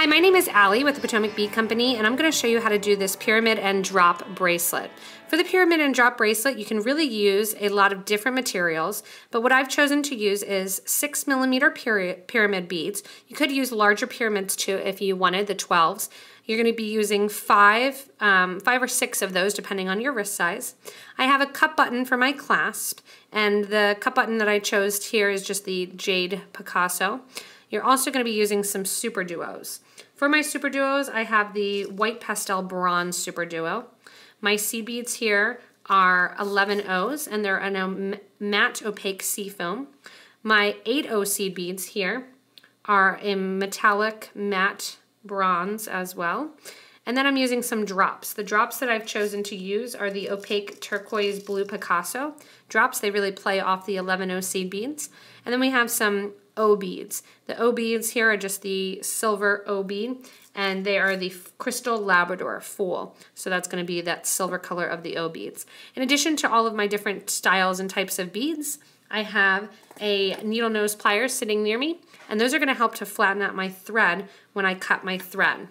Hi, my name is Allie with the Potomac Bead Company, and I'm going to show you how to do this pyramid and drop bracelet. For the pyramid and drop bracelet, you can really use a lot of different materials, but what I've chosen to use is 6mm pyramid beads. You could use larger pyramids too if you wanted, the 12s. You're going to be using five or six of those depending on your wrist size. I have a cup button for my clasp, and the cup button that I chose here is just the Jade Picasso. You're also going to be using some SuperDuos. For my SuperDuos, I have the White Pastel Bronze SuperDuo. My seed beads here are 11/0s, and they're in a matte opaque seafoam. My 8/0 seed beads here are a metallic matte bronze as well. And then I'm using some drops. The drops that I've chosen to use are the opaque turquoise blue Picasso drops. They really play off the 11/0 seed beads. And then we have some O beads. The O beads here are just the silver O bead, and they are the Crystal Labrador Fool. So that's going to be that silver color of the O beads. In addition to all of my different styles and types of beads, I have a needle nose pliers sitting near me, and those are going to help to flatten out my thread when I cut my thread.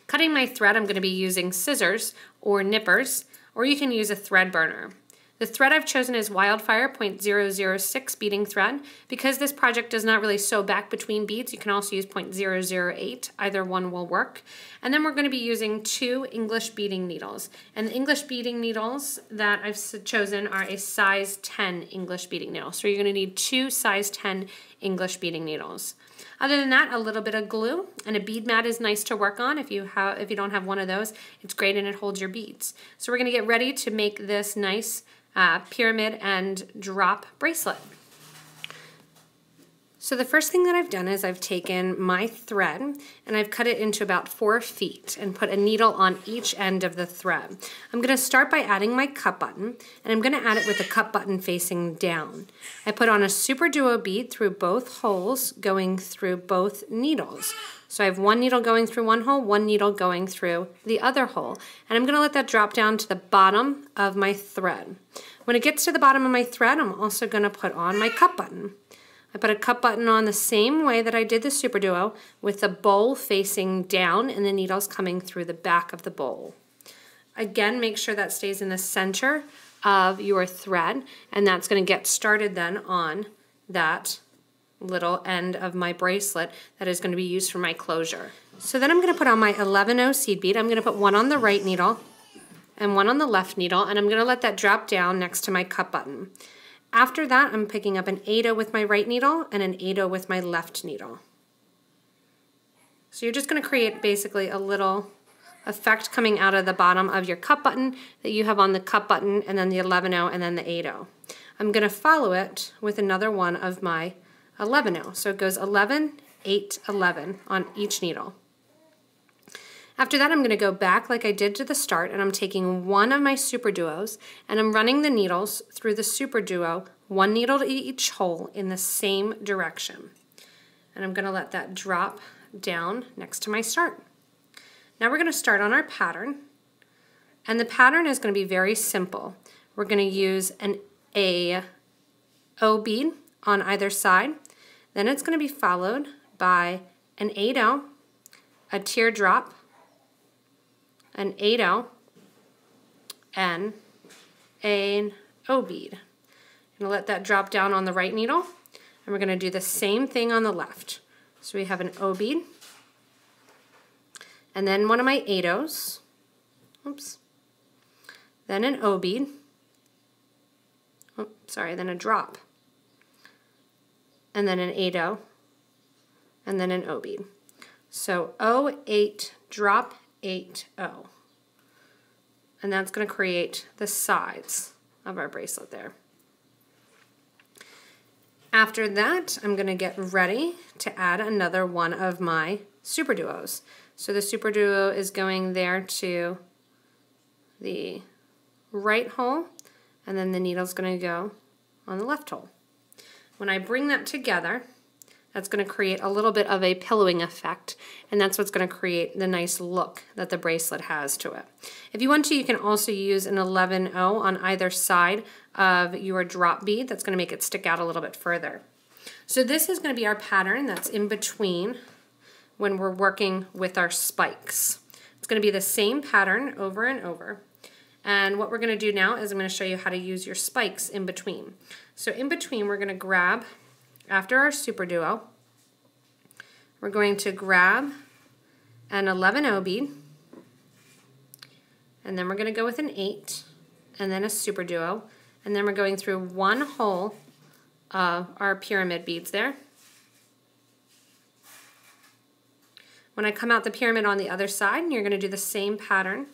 Cutting my thread, I'm going to be using scissors or nippers, or you can use a thread burner. The thread I've chosen is Wildfire .006 beading thread. Because this project does not really sew back between beads, you can also use .008. Either one will work. And then we're going to be using 2 English beading needles. And the English beading needles that I've chosen are a size 10 English beading needle. So you're going to need 2 size 10 English beading needles. Other than that, a little bit of glue, and a bead mat is nice to work on. If you don't have one of those, it's great and it holds your beads. So we're going to get ready to make this nice pyramid and drop bracelet. So the first thing that I've done is I've taken my thread and I've cut it into about 4 feet and put a needle on each end of the thread. I'm going to start by adding my cup button, and I'm going to add it with the cup button facing down. I put on a SuperDuo bead through both holes going through both needles. So I have one needle going through one hole, one needle going through the other hole. And I'm going to let that drop down to the bottom of my thread. When it gets to the bottom of my thread, I'm also going to put on my cup button. I put a cup button on the same way that I did the SuperDuo, with the bowl facing down and the needles coming through the back of the bowl. Again, make sure that stays in the center of your thread, and that's going to get started then on that little end of my bracelet that is going to be used for my closure. So then I'm going to put on my 11/0 seed bead. I'm going to put one on the right needle and one on the left needle, and I'm going to let that drop down next to my cup button. After that, I'm picking up an 8/0 with my right needle and an 8/0 with my left needle. So you're just going to create basically a little effect coming out of the bottom of your cup button that you have on the cup button, and then the 11/0 and then the 8/0. I'm going to follow it with another one of my 11/0. So it goes 11, 8, 11 on each needle. After that, I'm going to go back like I did to the start, and I'm taking one of my SuperDuos and I'm running the needles through the SuperDuo, one needle to each hole in the same direction. And I'm going to let that drop down next to my start. Now we're going to start on our pattern, and the pattern is going to be very simple. We're going to use a O bead on either side. Then it's going to be followed by an 8/0, a teardrop, an 8/0, and an O bead. I'm going to let that drop down on the right needle, and we're going to do the same thing on the left. So we have an O bead, and then one of my 8/0s, oops, then an O bead, then a drop, and then an 8/0, and then an O bead. So O8, drop 8/0. And that's going to create the sides of our bracelet there. After that, I'm going to get ready to add another one of my SuperDuos. So the SuperDuo is going there to the right hole, and then the needle's going to go on the left hole. When I bring that together, that's going to create a little bit of a pillowing effect, and that's what's going to create the nice look that the bracelet has to it. If you want to, you can also use an 11/0 on either side of your drop bead. That's going to make it stick out a little bit further. So this is going to be our pattern that's in between when we're working with our spikes. It's going to be the same pattern over and over. And what we're going to do now is I'm going to show you how to use your spikes in between. So in between, we're going to grab, after our SuperDuo, we're going to grab an 11O bead, and then we're going to go with an 8, and then a SuperDuo, and then we're going through one hole of our pyramid beads there. When I come out the pyramid on the other side, you're going to do the same pattern,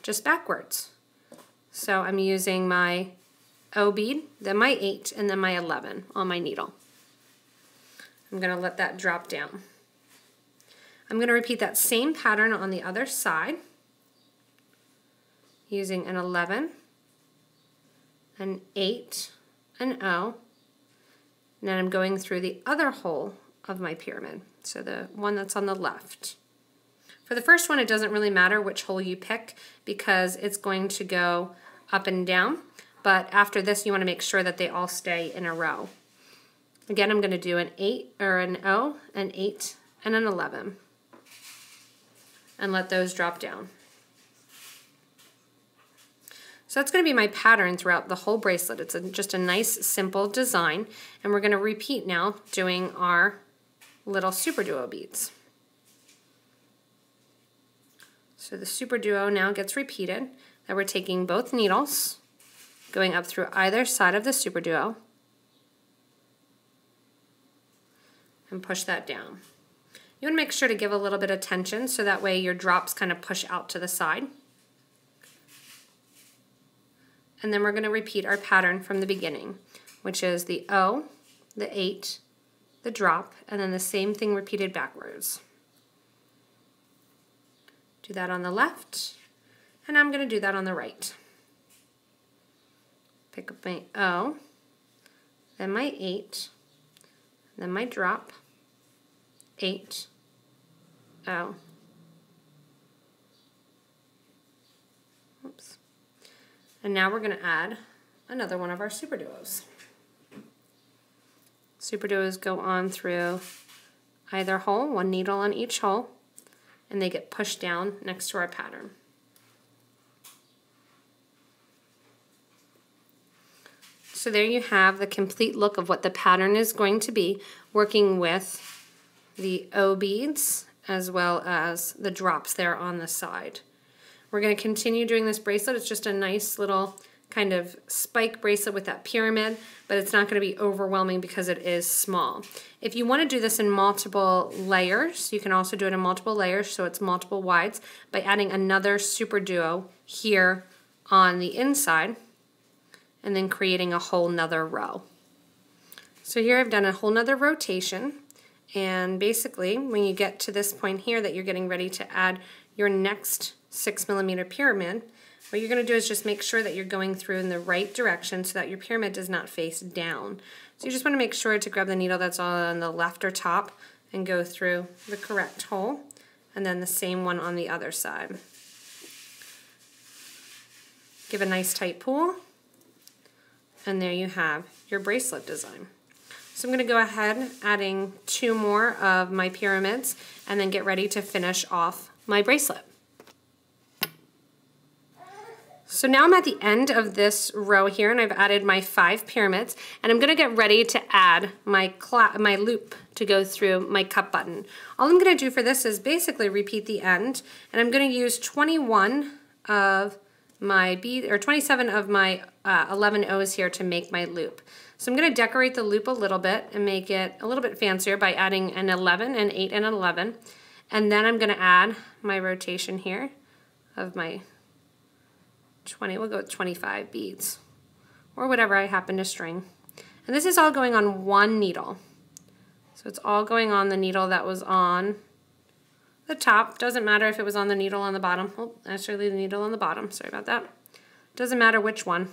just backwards. So I'm using my O bead, then my 8, and then my 11 on my needle. I'm going to let that drop down. I'm going to repeat that same pattern on the other side using an 11, an 8, an O, and then I'm going through the other hole of my pyramid, so the one that's on the left. For the first one, it doesn't really matter which hole you pick because it's going to go up and down, but after this you want to make sure that they all stay in a row. Again, I'm going to do an 8 or an O, an 8, and an 11, and let those drop down. So that's going to be my pattern throughout the whole bracelet. It's just a nice, simple design, and we're going to repeat now doing our little SuperDuo beads. So the SuperDuo now gets repeated. Now we're taking both needles, going up through either side of the SuperDuo, and push that down. You want to make sure to give a little bit of tension so that way your drops kind of push out to the side. And then we're going to repeat our pattern from the beginning, which is the O, the 8, the drop, and then the same thing repeated backwards. Do that on the left, and I'm going to do that on the right. Pick up my O, then my 8, then my drop, 8, O. Oops. And now we're going to add another one of our SuperDuos. SuperDuos go on through either hole, one needle on each hole, and they get pushed down next to our pattern. So there you have the complete look of what the pattern is going to be, working with the O beads as well as the drops there on the side. We're going to continue doing this bracelet. It's just a nice little kind of spike bracelet with that pyramid, but it's not going to be overwhelming because it is small. If you want to do this in multiple layers, you can also do it in multiple layers, so it's multiple wides, by adding another SuperDuo here on the inside and then creating a whole nother row. So here I've done a whole nother rotation, and basically when you get to this point here that you're getting ready to add your next 6mm pyramid, what you're going to do is just make sure that you're going through in the right direction so that your pyramid does not face down. So you just want to make sure to grab the needle that's on the left or top and go through the correct hole, and then the same one on the other side. Give a nice tight pull, and there you have your bracelet design. So I'm going to go ahead adding 2 more of my pyramids and then get ready to finish off my bracelet. So now I'm at the end of this row here, and I've added my 5 pyramids, and I'm going to get ready to add my loop to go through my cup button. All I'm going to do for this is basically repeat the end, and I'm going to use 21 of my bead, or 27 of my 11 O's here to make my loop. So I'm going to decorate the loop a little bit and make it a little bit fancier by adding an 11, an 8, and an 11. And then I'm going to add my rotation here of my 20, we'll go with 25 beads, or whatever I happen to string. And this is all going on one needle. So it's all going on the needle that was on the top. Doesn't matter if it was on the needle on the bottom. Oh, actually the needle on the bottom, sorry about that. Doesn't matter which one.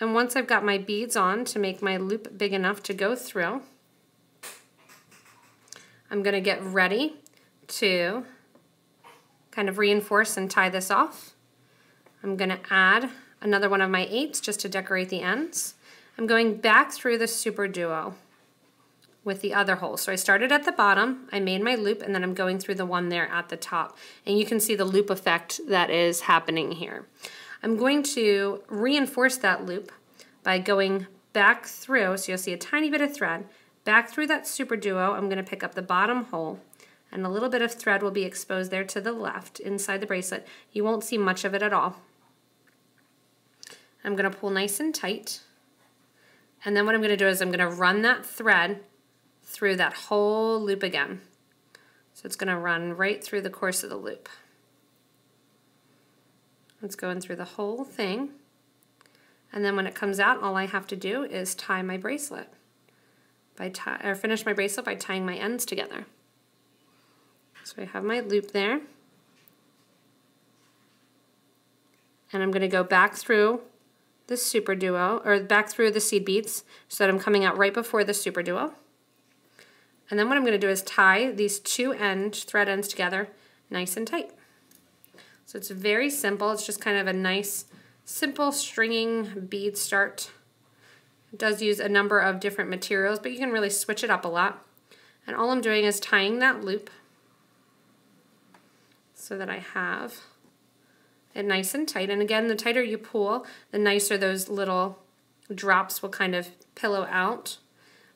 And once I've got my beads on to make my loop big enough to go through, I'm going to get ready to kind of reinforce and tie this off. I'm going to add another one of my 8s just to decorate the ends. I'm going back through the SuperDuo with the other hole. So I started at the bottom, I made my loop, and then I'm going through the one there at the top. And you can see the loop effect that is happening here. I'm going to reinforce that loop by going back through, so you'll see a tiny bit of thread, back through that SuperDuo. I'm going to pick up the bottom hole, and a little bit of thread will be exposed there to the left inside the bracelet. You won't see much of it at all. I'm going to pull nice and tight, and then what I'm going to do is I'm going to run that thread through that whole loop again. So it's going to run right through the course of the loop. It's going through the whole thing, and then when it comes out, all I have to do is tie my bracelet. Finish my bracelet by tying my ends together. So I have my loop there, and I'm going to go back through the SuperDuo, or back through the seed beads, so that I'm coming out right before the SuperDuo. And then what I'm going to do is tie these two thread ends together nice and tight. So it's very simple. It's just kind of a nice, simple stringing bead start. It does use a number of different materials, but you can really switch it up a lot. And all I'm doing is tying that loop so that I have it nice and tight. And again, the tighter you pull, the nicer those little drops will kind of pillow out.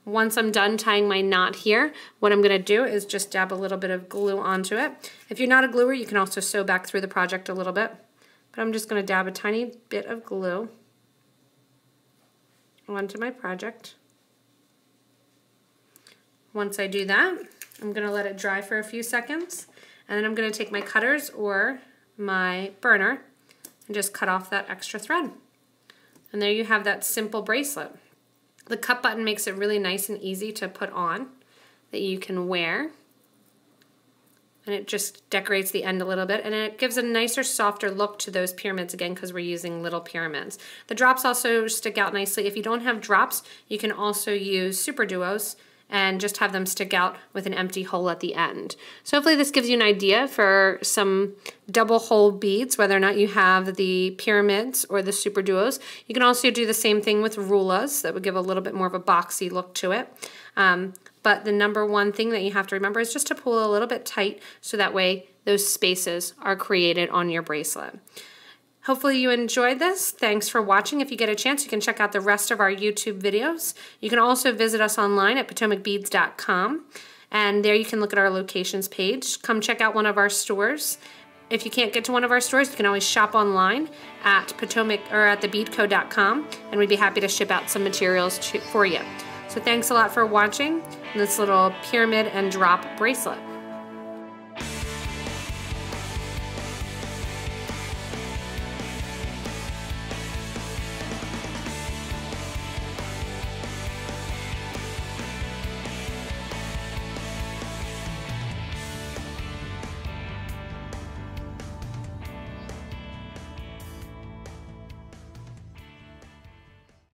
Once I'm done tying my knot here, what I'm going to do is just dab a little bit of glue onto it. If you're not a gluer, you can also sew back through the project a little bit. But I'm just going to dab a tiny bit of glue onto my project. Once I do that, I'm going to let it dry for a few seconds, and then I'm going to take my cutters or my burner and just cut off that extra thread. And there you have that simple bracelet. The cut button makes it really nice and easy to put on, that you can wear. And it just decorates the end a little bit, and it gives a nicer, softer look to those pyramids again, because we're using little pyramids. The drops also stick out nicely. If you don't have drops, you can also use SuperDuos and just have them stick out with an empty hole at the end. So hopefully this gives you an idea for some double hole beads, whether or not you have the pyramids or the SuperDuos. You can also do the same thing with rulas. That would give a little bit more of a boxy look to it. But the number one thing that you have to remember is just to pull a little bit tight, so that way those spaces are created on your bracelet. Hopefully you enjoyed this. Thanks for watching. If you get a chance, you can check out the rest of our YouTube videos. You can also visit us online at PotomacBeads.com, and there you can look at our locations page. Come check out one of our stores. If you can't get to one of our stores, you can always shop online at thebeadco.com, and we'd be happy to ship out some materials for you. So thanks a lot for watching this little pyramid and drop bracelet.